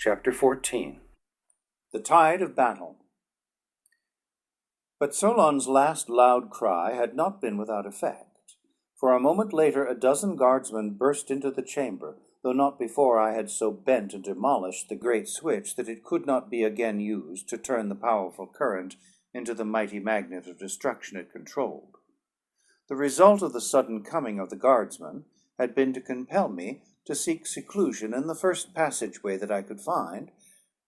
Chapter 14. The Tide of Battle. But Solon's last loud cry had not been without effect, for a moment later a dozen guardsmen burst into the chamber, though not before I had so bent and demolished the great switch that it could not be again used to turn the powerful current into the mighty magnet of destruction it controlled. The result of the sudden coming of the guardsmen had been to compel me to seek seclusion in the first passageway that I could find,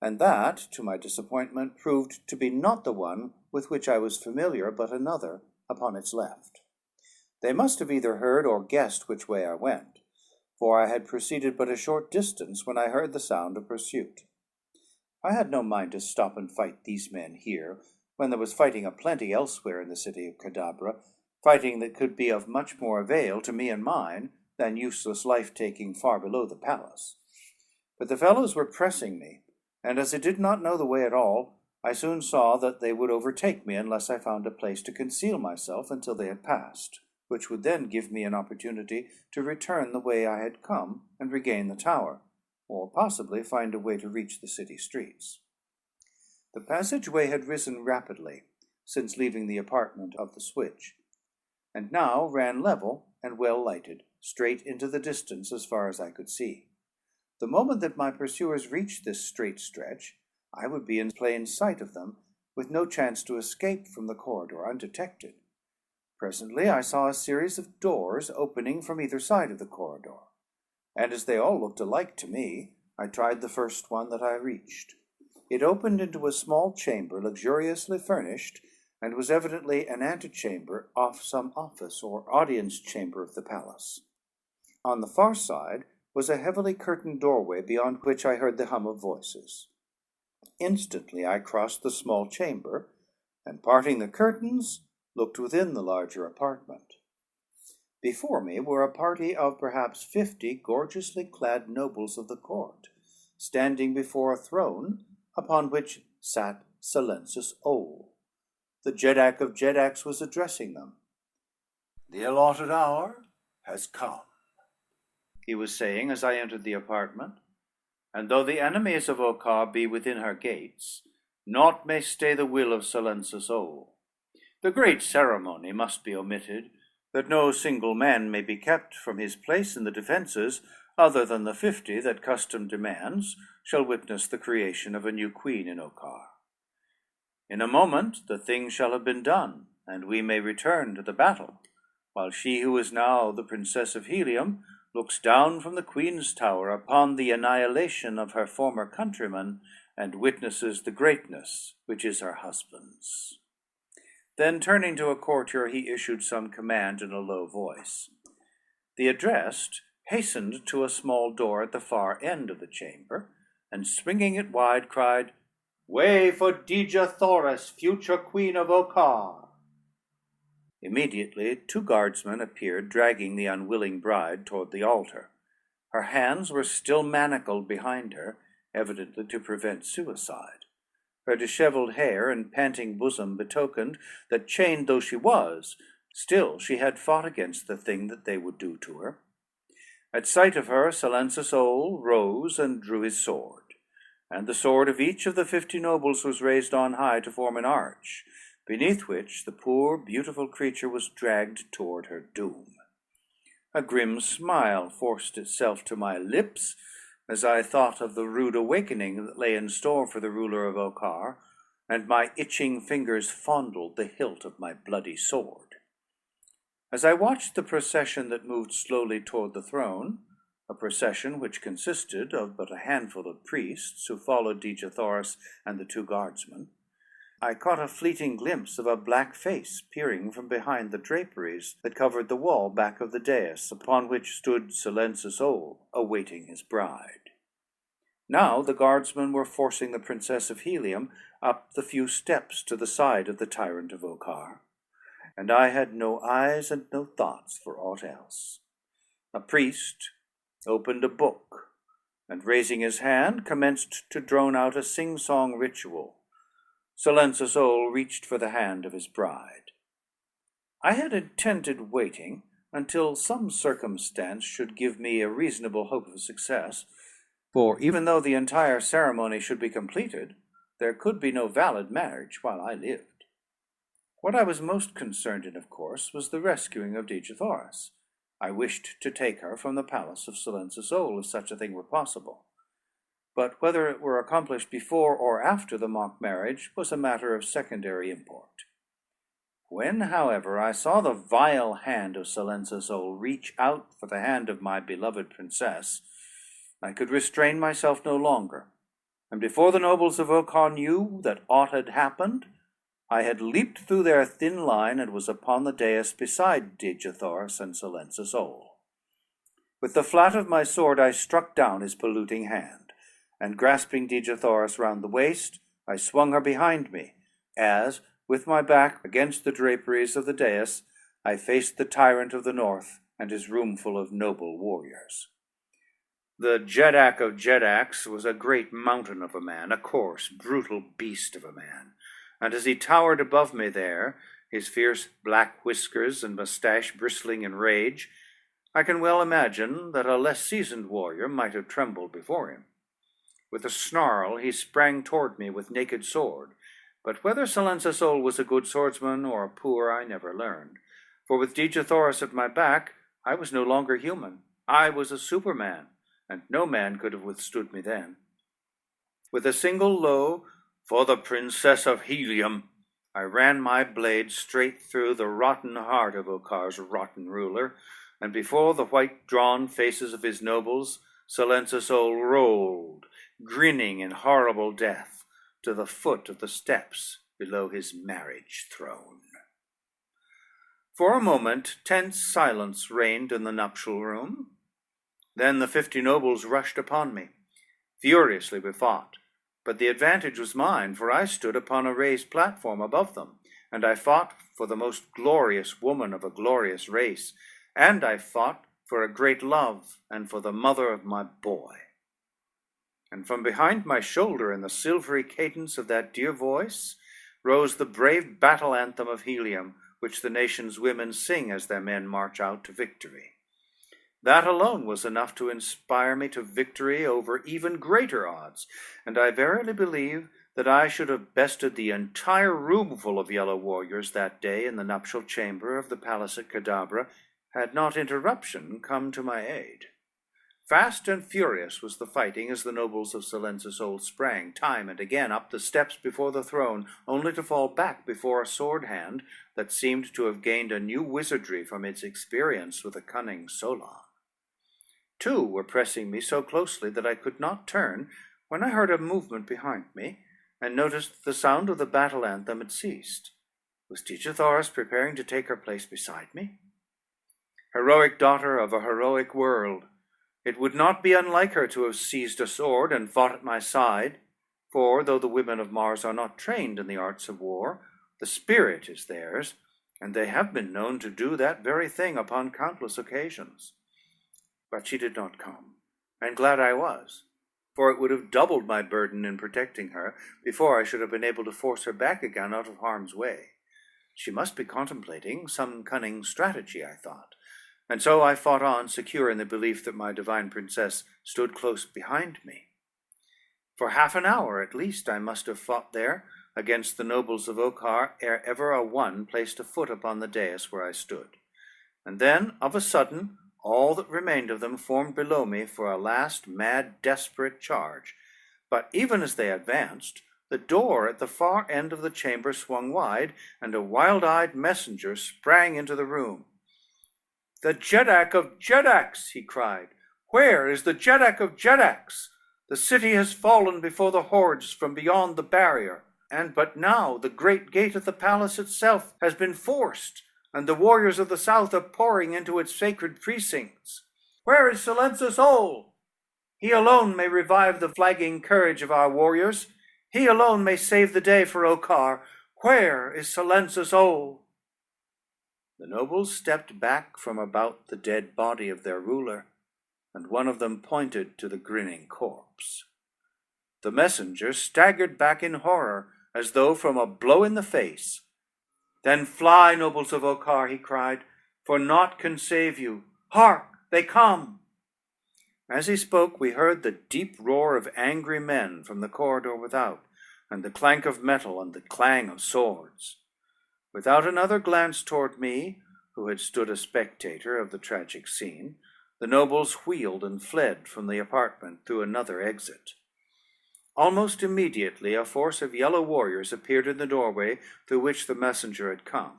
and that, to my disappointment, proved to be not the one with which I was familiar, but another upon its left. They must have either heard or guessed which way I went, for I had proceeded but a short distance when I heard the sound of pursuit. I had no mind to stop and fight these men here, when there was fighting aplenty elsewhere in the city of Cadabra, fighting that could be of much more avail to me and mine than useless life-taking far below the palace. But the fellows were pressing me, and as I did not know the way at all, I soon saw that they would overtake me unless I found a place to conceal myself until they had passed, which would then give me an opportunity to return the way I had come and regain the tower, or possibly find a way to reach the city streets. The passageway had risen rapidly since leaving the apartment of the switch, and now ran level and well lighted, straight into the distance as far as I could see. The moment that my pursuers reached this straight stretch, I would be in plain sight of them, with no chance to escape from the corridor undetected. Presently I saw a series of doors opening from either side of the corridor, and as they all looked alike to me, I tried the first one that I reached. It opened into a small chamber luxuriously furnished, and was evidently an antechamber off some office or audience chamber of the palace. On the far side was a heavily curtained doorway, beyond which I heard the hum of voices. Instantly I crossed the small chamber, and parting the curtains, looked within the larger apartment. Before me were a party of perhaps 50 gorgeously clad nobles of the court, standing before a throne upon which sat Silensus Ole. The Jeddak of Jeddaks was addressing them. "The allotted hour has come," he was saying as I entered the apartment, "and though the enemies of Okar be within her gates, naught may stay the will of Silensus Ole. The great ceremony must be omitted, that no single man may be kept from his place in the defences, other than the 50 that custom demands shall witness the creation of a new queen in Okar. In a moment the thing shall have been done, and we may return to the battle, while she who is now the Princess of Helium looks down from the Queen's Tower upon the annihilation of her former countrymen, and witnesses the greatness which is her husband's." Then, turning to a courtier, he issued some command in a low voice. The addressed hastened to a small door at the far end of the chamber, and swinging it wide, cried, "Way for Dejah Thoris, future Queen of Okar." Immediately 2 guardsmen appeared, dragging the unwilling bride toward the altar. Her hands were still manacled behind her, evidently to prevent suicide. Her disheveled hair and panting bosom betokened that, chained though she was, still she had fought against the thing that they would do to her. At sight of her, Silensus Ole rose and drew his sword, and the sword of each of the 50 nobles was raised on high to form an arch, beneath which the poor, beautiful creature was dragged toward her doom. A grim smile forced itself to my lips as I thought of the rude awakening that lay in store for the ruler of Okar, and my itching fingers fondled the hilt of my bloody sword. As I watched the procession that moved slowly toward the throne, a procession which consisted of but a handful of priests who followed Dejah Thoris and the 2 guardsmen, I caught a fleeting glimpse of a black face peering from behind the draperies that covered the wall back of the dais upon which stood Silensus Ole, awaiting his bride. Now the guardsmen were forcing the Princess of Helium up the few steps to the side of the tyrant of Okar, and I had no eyes and no thoughts for aught else. A priest opened a book, and raising his hand, commenced to drone out a sing-song ritual. Silensus Ole reached for the hand of his bride. I had intended waiting until some circumstance should give me a reasonable hope of success, For even though the entire ceremony should be completed, there could be no valid marriage while I lived. What I was most concerned in, of course, was the rescuing of Dejah Thoris. I wished to take her from the palace of Sol, if such a thing were possible. But whether it were accomplished before or after the mock marriage was a matter of secondary import. When, however, I saw the vile hand of Sol reach out for the hand of my beloved princess, I could restrain myself no longer, and before the nobles of Okar knew that aught had happened, I had leaped through their thin line and was upon the dais beside Dejah Thoris and Sol. With the flat of my sword I struck down his polluting hand, and grasping Dejah Thoris round the waist, I swung her behind me, as, with my back against the draperies of the dais, I faced the tyrant of the north and his roomful of noble warriors. The Jeddak of Jeddaks was a great mountain of a man, a coarse, brutal beast of a man, and as he towered above me there, his fierce black whiskers and mustache bristling in rage, I can well imagine that a less seasoned warrior might have trembled before him. With a snarl he sprang toward me with naked sword, but whether Sol was a good swordsman or a poor I never learned, for with Dejah Thoris at my back I was no longer human. I was a superman, and no man could have withstood me then. With a single low, "For the Princess of Helium," I ran my blade straight through the rotten heart of Okar's rotten ruler, and before the white-drawn faces of his nobles, Sol rolled, grinning in horrible death, to the foot of the steps below his marriage throne. For a moment tense silence reigned in the nuptial room. Then the 50 nobles rushed upon me. Furiously we fought, but the advantage was mine, for I stood upon a raised platform above them, and I fought for the most glorious woman of a glorious race, and I fought for a great love and for the mother of my boy. And from behind my shoulder, in the silvery cadence of that dear voice, rose the brave battle anthem of Helium, which the nation's women sing as their men march out to victory. That alone was enough to inspire me to victory over even greater odds, and I verily believe that I should have bested the entire roomful of yellow warriors that day in the nuptial chamber of the palace at Cadabra, had not interruption come to my aid. Fast and furious was the fighting as the nobles of Sol sprang time and again up the steps before the throne, only to fall back before a sword hand that seemed to have gained a new wizardry from its experience with the cunning Solon. 2 were pressing me so closely that I could not turn, when I heard a movement behind me, and noticed that the sound of the battle anthem had ceased. Was Dejah Thoris preparing to take her place beside me? Heroic daughter of a heroic world, it would not be unlike her to have seized a sword and fought at my side, for though the women of Mars are not trained in the arts of war, the spirit is theirs, and they have been known to do that very thing upon countless occasions. But she did not come, and glad I was, for it would have doubled my burden in protecting her before I should have been able to force her back again out of harm's way. She must be contemplating some cunning strategy, I thought, and so I fought on, secure in the belief that my divine princess stood close behind me. For half an hour at least I must have fought there against the nobles of Okar ere ever a one placed a foot upon the dais where I stood, and then of a sudden all that remained of them formed below me for a last mad, desperate charge. But even as they advanced, the door at the far end of the chamber swung wide, and a wild-eyed messenger sprang into the room. "The Jeddak of Jeddaks!" he cried. "Where is the Jeddak of Jeddaks? The city has fallen before the hordes from beyond the barrier, and but now the great gate of the palace itself has been forced, and the warriors of the south are pouring into its sacred precincts. Where is Sol? He alone may revive the flagging courage of our warriors. He alone may save the day for Okar. Where is Sol?" The nobles stepped back from about the dead body of their ruler, and one of them pointed to the grinning corpse. The messenger staggered back in horror, as though from a blow in the face. "Then fly, nobles of Okar," he cried, "for naught can save you. Hark, they come!" As he spoke, we heard the deep roar of angry men from the corridor without, and the clank of metal and the clang of swords. Without another glance toward me, who had stood a spectator of the tragic scene, the nobles wheeled and fled from the apartment through another exit. Almost immediately, a force of yellow warriors appeared in the doorway through which the messenger had come.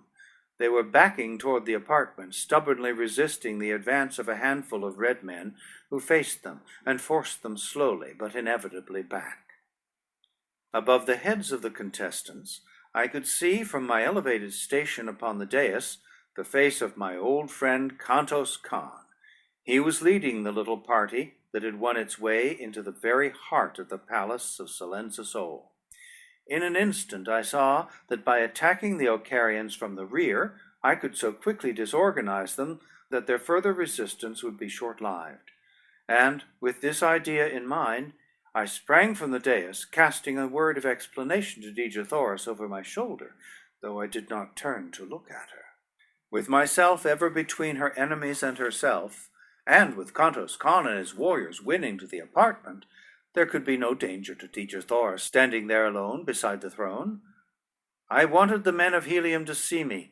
They were backing toward the apartment, stubbornly resisting the advance of a handful of red men who faced them and forced them slowly but inevitably back. Above the heads of the contestants, I could see from my elevated station upon the dais the face of my old friend Kantos Khan. He was leading the little party that had won its way into the very heart of the palace of Silenza Sol. In an instant I saw that by attacking the Ocarians from the rear, I could so quickly disorganize them that their further resistance would be short-lived. And with this idea in mind, I sprang from the dais, casting a word of explanation to Dejah Thoris over my shoulder, though I did not turn to look at her. With myself ever between her enemies and herself, and with Kantos Khan and his warriors winning to the apartment, there could be no danger to Dejah Thoris standing there alone beside the throne. I wanted the men of Helium to see me,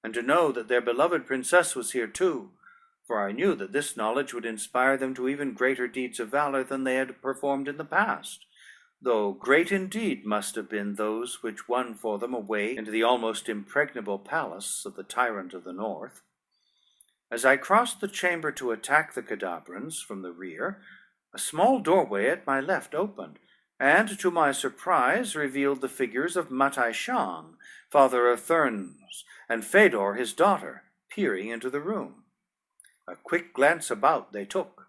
and to know that their beloved princess was here too, for I knew that this knowledge would inspire them to even greater deeds of valor than they had performed in the past, though great indeed must have been those which won for them a way into the almost impregnable palace of the tyrant of the north. As I crossed the chamber to attack the Cadabrans from the rear, a small doorway at my left opened, and to my surprise revealed the figures of Matai Shang, father of Therns, and Fedor, his daughter, peering into the room. A quick glance about they took.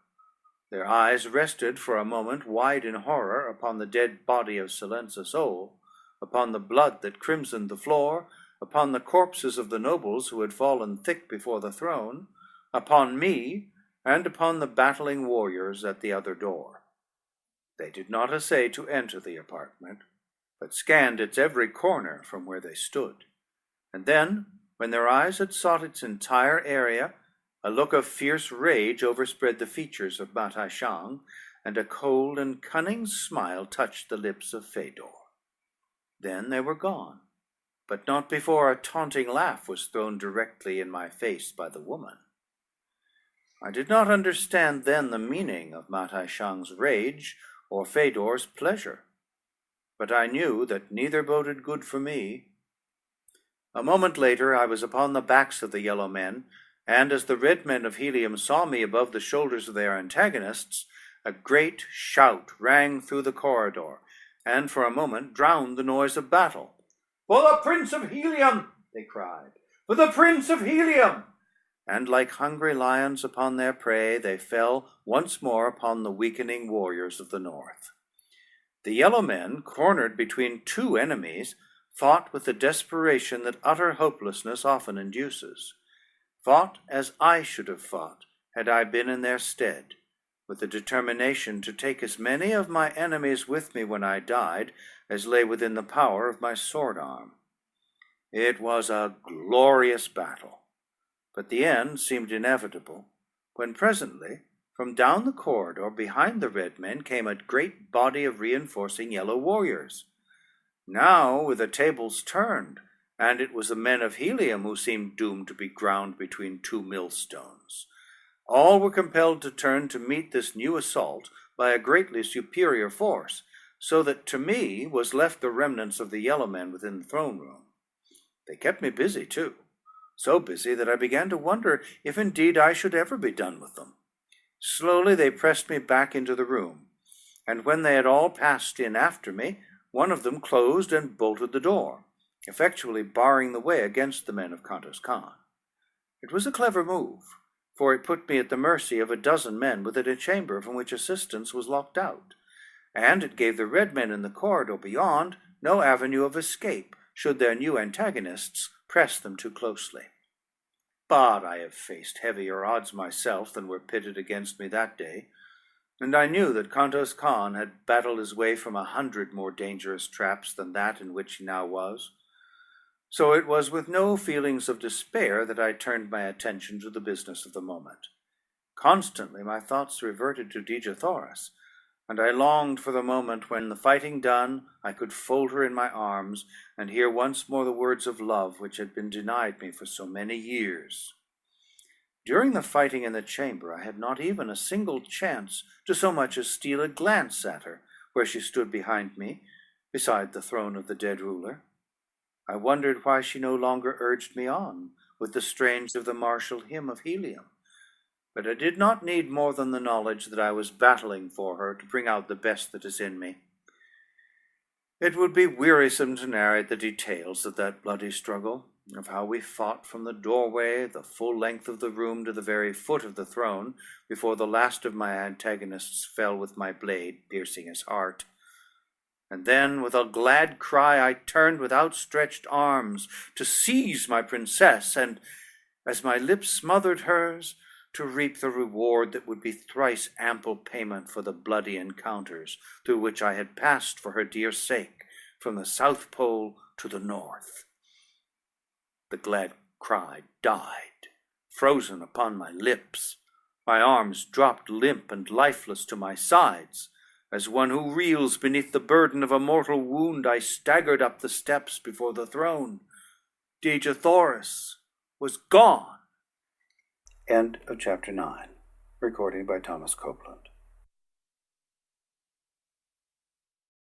Their eyes rested for a moment wide in horror upon the dead body of Silenza Sol, upon the blood that crimsoned the floor, upon the corpses of the nobles who had fallen thick before the throne, upon me, and upon the battling warriors at the other door. They did not essay to enter the apartment, but scanned its every corner from where they stood. And then, when their eyes had sought its entire area, a look of fierce rage overspread the features of Matai Shang, and a cold and cunning smile touched the lips of Fedor. Then they were gone, but not before a taunting laugh was thrown directly in my face by the woman. I did not understand then the meaning of Matai Shang's rage or Fedor's pleasure, but I knew that neither boded good for me. A moment later I was upon the backs of the yellow men, and as the red men of Helium saw me above the shoulders of their antagonists, a great shout rang through the corridor, and for a moment drowned the noise of battle. "For the Prince of Helium!" they cried. "For the Prince of Helium!" And like hungry lions upon their prey, they fell once more upon the weakening warriors of the north. The yellow men, cornered between two enemies, fought with the desperation that utter hopelessness often induces, fought as I should have fought had I been in their stead, with the determination to take as many of my enemies with me when I died as lay within the power of my sword arm. It was a glorious battle, but the end seemed inevitable, when presently, from down the corridor behind the red men came a great body of reinforcing yellow warriors. Now were the tables turned, and it was the men of Helium who seemed doomed to be ground between two millstones. All were compelled to turn to meet this new assault by a greatly superior force, so that to me was left the remnants of the yellow men within the throne room. They kept me busy too, so busy that I began to wonder if indeed I should ever be done with them. Slowly they pressed me back into the room, and when they had all passed in after me, one of them closed and bolted the door, effectually barring the way against the men of Kantos Khan. It was a clever move, for it put me at the mercy of a dozen men within a chamber from which assistance was locked out, and it gave the red men in the corridor beyond no avenue of escape should their new antagonists press them too closely. But I have faced heavier odds myself than were pitted against me that day, and I knew that Kantos Khan had battled his way from 100 more dangerous traps than that in which he now was. So it was with no feelings of despair that I turned my attention to the business of the moment. Constantly my thoughts reverted to Dejah Thoris, and I longed for the moment when, the fighting done, I could fold her in my arms and hear once more the words of love which had been denied me for so many years. During the fighting in the chamber, I had not even a single chance to so much as steal a glance at her, where she stood behind me, beside the throne of the dead ruler. I wondered why she no longer urged me on with the strains of the martial hymn of Helium, but I did not need more than the knowledge that I was battling for her to bring out the best that is in me. It would be wearisome to narrate the details of that bloody struggle, of how we fought from the doorway, the full length of the room, to the very foot of the throne, before the last of my antagonists fell with my blade, piercing his heart. And then, with a glad cry, I turned with outstretched arms to seize my princess, and, as my lips smothered hers, to reap the reward that would be thrice ample payment for the bloody encounters through which I had passed for her dear sake, from the South Pole to the North. The glad cry died, frozen upon my lips. My arms dropped limp and lifeless to my sides. As one who reels beneath the burden of a mortal wound, I staggered up the steps before the throne. Dejah Thoris was gone. End of chapter 9. Recording by Thomas Copeland.